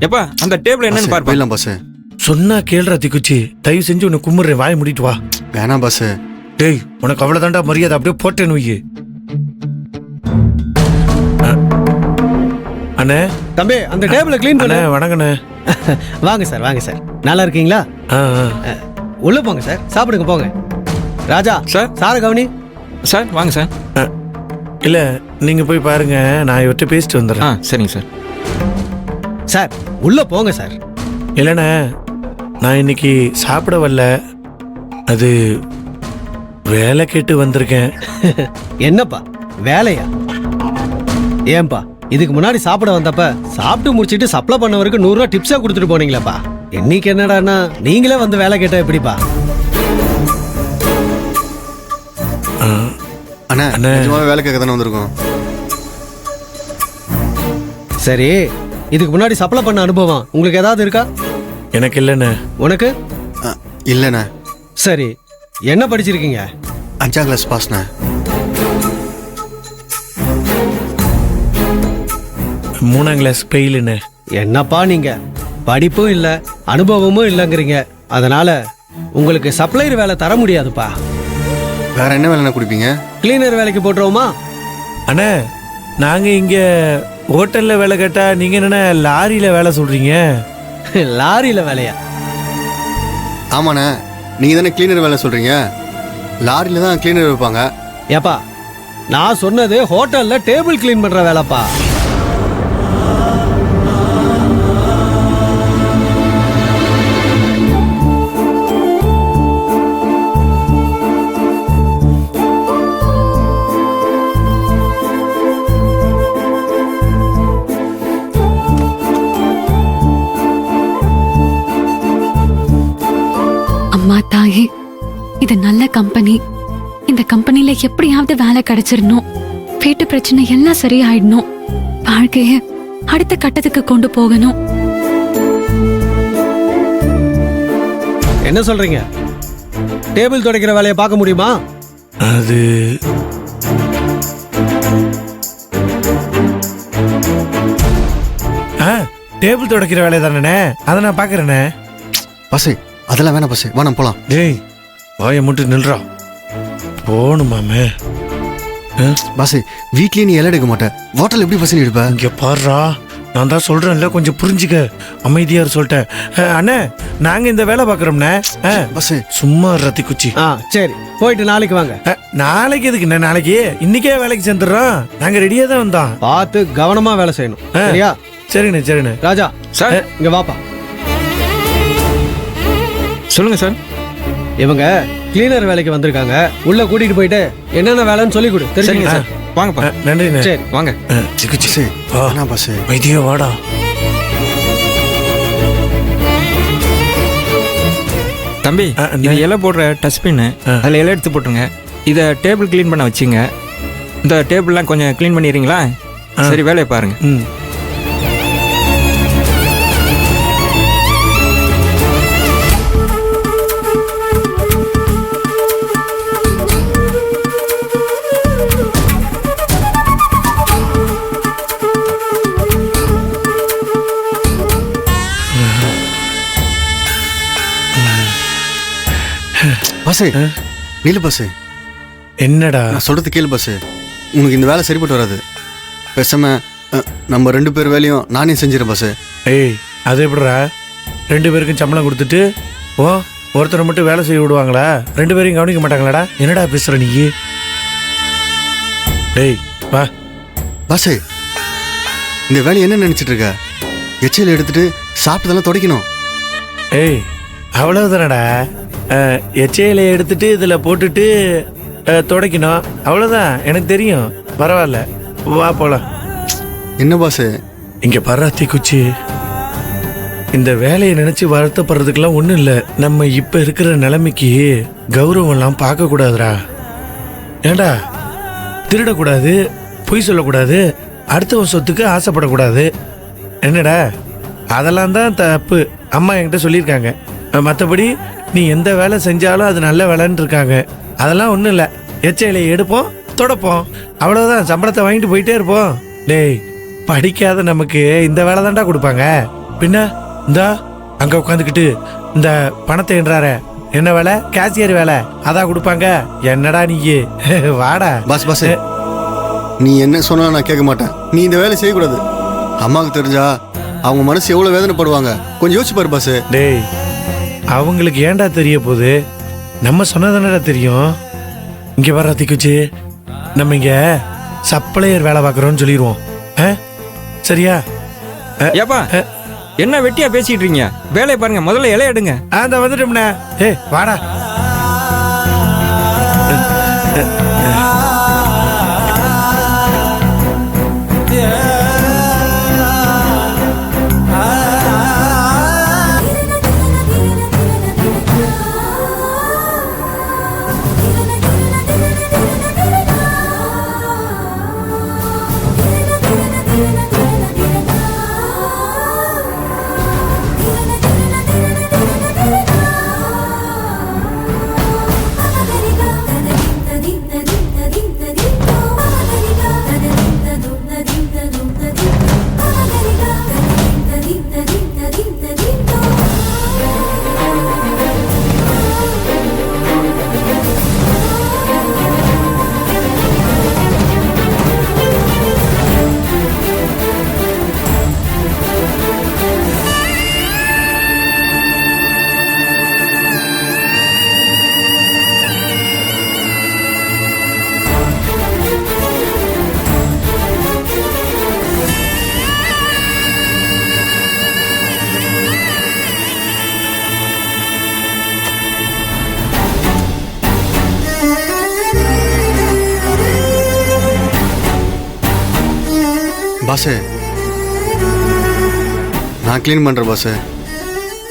எப்பா அந்த டேபிள் என்னன்னு பாரு. போயிடலாம் பாஸ். சொன்னா கேள்றா தீக்குச்சி, தயவு செஞ்சு உன்னை கும்பிடுறேன், வாயை மூடிட்டு வா. வேணாம் பாஸ். டேய் உனக்கு அவ்வளவுதான்டா மரியாதை, அப்படியே போட்டேன்னு வையே. அண்ணே தம்பி அந்த டேபிளை க்ளீன் பண்ண. வணங்கண்ணே. வாங்க சார், வாங்க சார். நல்லா இருக்கீங்களா? உள்ள போங்க சார், சாப்பிடுங்க போங்க. ராஜா சார். சார கவனி சார். வாங்க சார். இல்ல நீங்க போய் பாருங்க, நான் இவர்கிட்ட பேசிட்டு வந்துடுறேன். சரிங்க சார். சார் உள்ள போங்க சார். இல்லைண்ணே, நான் இன்னைக்கு சாப்பிட வரல, அது வேலை கேட்டு வந்திருக்கேன். என்னப்பா வேலையா? ஏன்பா இதுக்கு முன்னாடி சாப்பிட வந்தப்ப சாப்பிட்டு முடிச்சிட்டு சப்ளை பண்ணவருக்கு 100 ரூபா டிப்ஸா கொடுத்துட்டு போனீங்களாப்பா. இன்னைக்கு என்னடான்னா நீங்களே வந்து வேலை கேட்டா எப்படிப்பா? அண்ணா நிஜமாவே வேலை கேட்க தானே வந்திருக்கோம். சரி, இதுக்கு முன்னாடி சப்ளை பண்ண அனுபவம் உங்களுக்கு ஏதாவது இருக்கா? எனக்கு இல்லைண்ணே. உனக்கு? இல்லைண்ணே. சரி, என்ன படிச்சிருக்கீங்க? 5ஆம் கிளாஸ் பாஸ்ண்ணே. 3ஆம் கிளாஸ் பெயிலுண்ணே. என்னப்பா நீங்க படிப்பும் இல்ல அனுபவமும் இல்லைங்கிறீங்க, அதனால உங்களுக்கு சப்ளையர் வேலை தர முடியாதுப்பா. வேற என்ன வேலைண்ணா கொடுப்பீங்க? கிளீனர் வேலைக்கு போட்டுருவோமா? அண்ணே நாங்க இங்க ஹோட்டல்ல வேலை கேட்டா நீங்க என்ன லாரியில வேலை சொல்றீங்க? லாரியில வேலையா? ஆமாண்ணே, நீங்க தானே கிளீனர் வேலை சொல்றீங்க. லாரியில தான் கிளீனர் வைப்பாங்க. ஏப்பா நான் சொன்னது ஹோட்டல்ல டேபிள் கிளீன் பண்ற வேலைப்பா. அம்மா தாயே, இது நல்ல கம்பெனி. இந்த கம்பெனில எப்படியாவது வேலை கிடைச்சிடணும். வீட்டு பிரச்சனை எல்லாம் சரியாயிடணும். வாழ்க்கைய அடுத்த கட்டத்துக்கு கொண்டு போகணும். என்ன சொல்றீங்க? டேபிள் துடைக்கிற வேலையை பார்க்க முடியுமா? அது டேபிள் துடைக்கிற வேலை தானே, அதை நான் பாக்குறேனே. பாஸ் அதெல்லாம் வேணாம் பாஸ், வா நம்ம போலாம். டேய் வாயை மட்டும் நில்றா, போணுமாமே. பாஸ் வீட்லயே நீ இலை எடுக்க மாட்டேன், ஹோட்டல் எப்படி பசங்க எடுப்ப? இங்க பாடுறா, நான் தான் சொல்றேன்ல, கொஞ்சம் புரிஞ்சுக்க, அமைதியா சொல்லிட்டேன். அண்ணே நாங்க இந்த வேலை பாக்குறோம்ண்ணே. பாஸ் சும்மா ரத்தி குச்சி. சரி போயிட்டு நாளைக்கு வாங்க. நாளைக்கு எதுக்குண்ணே? நாளைக்கு இன்னைக்கே வேலைக்கு சேர்ந்துடுறோம், நாங்க ரெடியா தான் வந்தோம். பார்த்து கவனமா வேலை செய்யணும், சரியா? சரிண்ணே சரிண்ணே. ராஜா சார். இங்க வாப்பா. சொல்லுங்க சார். இவங்க கிளீனர் வேலைக்கு வந்திருக்காங்க, உள்ள கூட்டிட்டு போயிட்டு என்னென்ன வேலைன்னு சொல்லி கொடு. சரிங்க தெரியுங்க சார். வாங்கப்பா. நன்றிண்ணே. சரி வாங்க. பாஸ் வைத்தியோ வாடா. தம்பி இது இலை போடுற டஸ்ட்பின்னு, அதில் இலை எடுத்து போட்டுருங்க. இதை டேபிள் க்ளீன் பண்ண வச்சுங்க. இந்த டேபிள்லாம் கொஞ்சம் க்ளீன் பண்ணிடுறீங்களா? சரி வேலையை பாருங்க. பாஸ் நில்லு பாஸ். என்னடா? நான் சொல்றது கேளு பாஸ், உனக்கு இந்த வேலை சரிப்பட்டு வராது. பேசாம நம்ம 2 பேர் வேலையும் நானே செஞ்சிடறேன் பாஸ். ஏய் அது எப்படிடா? 2 பேருக்கும் சம்பளம் கொடுத்துட்டு ஒருத்தரை மட்டும் வேலை செய்ய விடுவாங்களா? 2 பேரையும் கவனிக்க மாட்டாங்களாடா? என்னடா பேசுற நீ? டேய் வா. பாஸ் இந்த வேலையை என்ன நினைச்சிட்டு இருக்க? எச்சையில் எடுத்துட்டு சாப்பிட்டதெல்லாம் துடைக்கணும். ஏய் அவ்வளவுதானடா, எச்சையில எடுத்துட்டு இதுல போட்டுட்டு துடைக்கணும், அவ்வளவுதான். எனக்கு தெரியும், பரவாயில்ல, வா போலாம். என்ன பாஸ்? இங்க பர்றா தீக்குச்சி, இந்த வேலையை நினைச்சு வருத்தப்படுறதுக்கெல்லாம் ஒண்ணும் இல்லை. நம்ம இப்ப இருக்கிற நிலைமைக்கு கௌரவம் எல்லாம் பார்க்க கூடாதுடா. ஏண்டா, திருடக்கூடாது, பொய் சொல்லக்கூடாது, அடுத்தவன் சொத்துக்கு ஆசைப்படக்கூடாது. என்னடா, அதெல்லாம் தான் தப்பு. அம்மா என்கிட்ட சொல்லியிருக்காங்க. மற்றபடி நீ எந்த வேலை செஞ்சாலும் அது நல்ல வேலைன்னு இருக்காங்க. அதெல்லாம் ஒன்றும் இல்லை, எச்சையிலையை எடுப்போம், தொடப்போம், அவ்வளோதான். சம்பளத்தை வாங்கிட்டு போயிட்டே இருப்போம். டேய் படிக்காத நமக்கு இந்த வேலை தான்டா கொடுப்பாங்க. பின்ன இந்தா அங்க உட்காந்துக்கிட்டு இந்த பணத்தை என்றார என்ன வேலை? கேசியர் வேலை. அதான் கொடுப்பாங்க. என்னடா நீ வாடா. பாஸ் பாஸ், நீ என்ன சொன்னா நான் கேட்க மாட்டேன். நீ இந்த வேலை செய்யக்கூடாது. அம்மாவுக்கு தெரிஞ்சா அவங்க மனசு எவ்வளவு வேதனைப்படுவாங்க. கொஞ்சம் யோசிச்சு பாரு பாஸ். டேய், அவங்களுக்கு ஏன்டா தெரிய போகுது? நம்ம சொன்னதானடா தெரியும். இங்க வர தீக்குச்சி, நம்ம இங்க சப்ளையர் வேலை பார்க்குறோம்னு சொல்லிடுவோம். சரியா? ஏப்பா என்ன வெட்டியா பேசிட்டு இருக்கீங்க? வேலையை பாருங்க, முதல்ல இலைய எடுங்க. அந்த வந்துட்டோம்ண்ணே. ஏய் வாடா. பாஸ், நான் கிளீன் பண்றேன் பாஸ்.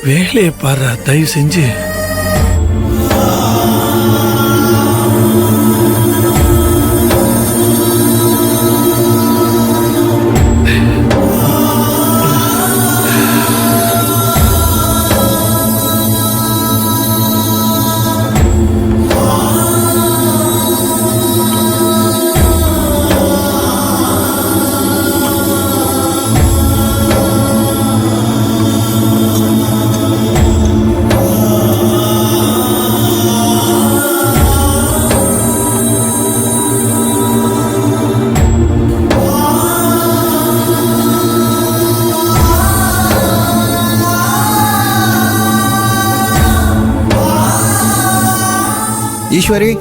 வேலையை பாரு தயவு செஞ்சு. ஈஸ்வரி,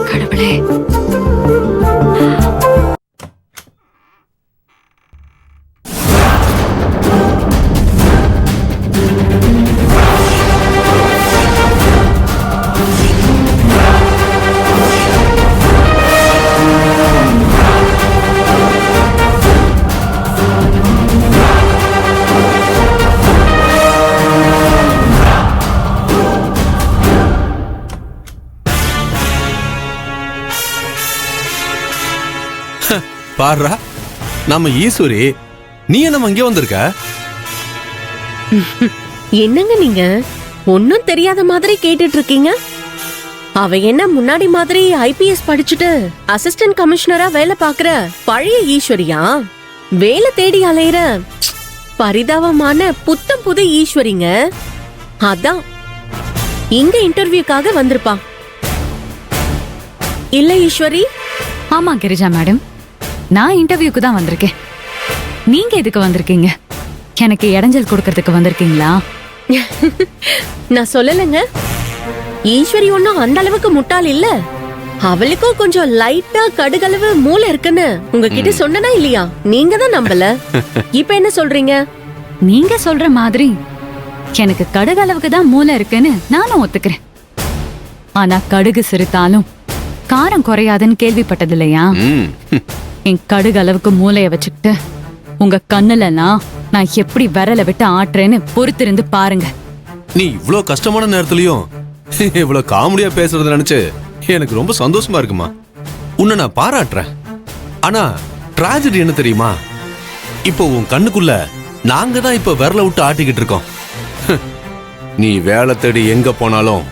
கடவுளே, பாருடா, நம்ம ஈஸ்வரி, நீ நம்ம இங்கே வந்திருக்க? என்னங்க நீங்க ஒன்னும் தெரியாத மாதிரி கேட்டுட்டு இருக்கீங்க? அவ என்ன முன்னாடி மாதிரி ஐபிஎஸ் படிச்சுட்டு அசிஸ்டன்ட் கமிஷனரா வேலை பாக்குற பழைய ஈஸ்வரியா? வேலை தேடி அலையிற பரிதாபமான புத்தம் புது ஈஸ்வரிங்க. அதான் இங்க இன்டர்வியூக்காக வந்திருப்பா. இல்ல ஈஸ்வரி? ஆமா கிரிஜா மேடம், நான் இன்டர்வியூக்கு தான் வந்திருக்கேன். நீங்க எதுக்கு வந்திருக்கீங்க? எனக்கு இடைஞ்சல் கொடுக்கறதுக்கு வந்திருக்கீங்களா? நான் சொல்லலைங்க. ஈஸ்வரி ஒன்னும் அந்த அளவுக்கு முட்டாள் இல்ல. அவளுக்கும் கொஞ்சம் லைட்டா கடுகளவு மூளை இருக்குன்னு உங்ககிட்ட சொன்னனா இல்லையா? நீங்க தான் நம்பல. இப்ப என்ன சொல்றீங்க? நீங்க சொல்ற மாதிரி எனக்கு கடுகு அளவுக்கு தான் மூளை இருக்குன்னு நானும் ஒத்துக்கிறேன். ஆனா கடுகு சிரித்தாலும் காரம் குறையாதுன்னு கேள்விப்பட்டது இல்லையா? என் கடுகு அளவுக்கு மூளைய வச்சுக்கிட்டு உங்க கண்ணுலலாம் நான் எப்படி விரல விட்டு ஆட்டுறேன்னு பொறுத்திருந்து பாருங்க. நீ இவ்ளோ கஷ்டமான நேரத்துலயும் இவ்வளவு காமெடியா பேசுறத நினைச்சு எனக்கு ரொம்ப சந்தோஷமா இருக்குமா. உன்னை நான் பாராட்டுறேன். ஆனா டிராஜடி என்ன தெரியுமா? இப்போ உன் கண்ணுக்குள்ள நாங்க தான் இப்ப விரல விட்டு ஆட்டிக்கிட்டு இருக்கோம். நீ வேலை தேடி எங்க போனாலும்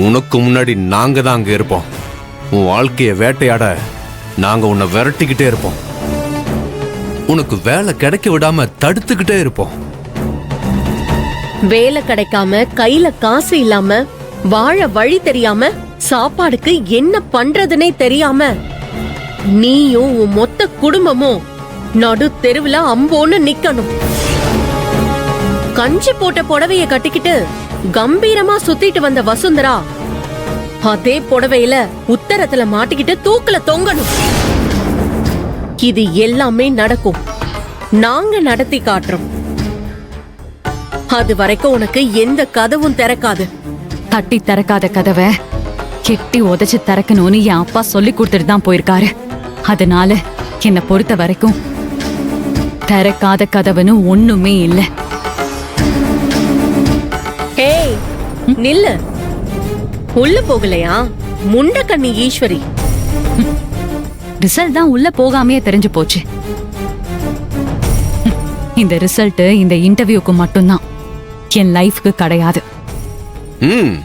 உனக்கு முன்னாடி நாங்க தான் அங்க இருப்போம். உன் வாழ்க்கைய வேட்டையாட நாங்க உன்னை விரட்டிக்கிட்டே இருப்போம். உனக்கு வேலை கிடைக்க விடாம தடுத்துக்கிட்டே இருப்போம். வேலை கிடைக்காம கையில காசு இல்லாம வாழ வழி தெரியாம சாப்பாடுக்கு என்ன பண்றதுனே தெரியாம நீயும் உன் மொத்த குடும்பமும் நடு தெருவுல அம்போன்னு நிக்கணும். கஞ்சி போட்ட புடவைய கட்டிக்கிட்டு கம்பீரமா சுத்திட்டு வந்த வசுந்தரா அதே புடவையில உத்தரத்துல மாட்டிக்கிட்டு தூக்குல தொங்கணும். இது எல்லாமே நடக்கும். நாங்க நடத்தி காட்டுறோம். அது வரைக்கும் உனக்கு எந்த கதவும் திறக்காது. தட்டி திறக்காத கதவை கெட்டி உதைச்சு திறக்கணும்னு என் அப்பா சொல்லி கொடுத்துட்டு தான் போயிருக்காரு. அதனால என்னை பொறுத்த வரைக்கும் திறக்காத கதவுன்னு ஒண்ணுமே இல்லை. ஏய் நில்லு. உள்ள போகலையா முண்டக்கண்ணி ஈஸ்வரி? ரிசல்ட் தான் உள்ள போகாமையே தெரிஞ்சு போச்சு. இந்த ரிசல்ட் இந்த இன்டர்வியூக்கு மட்டும்தான், என் லைஃப்க்கு கிடையாது. ம்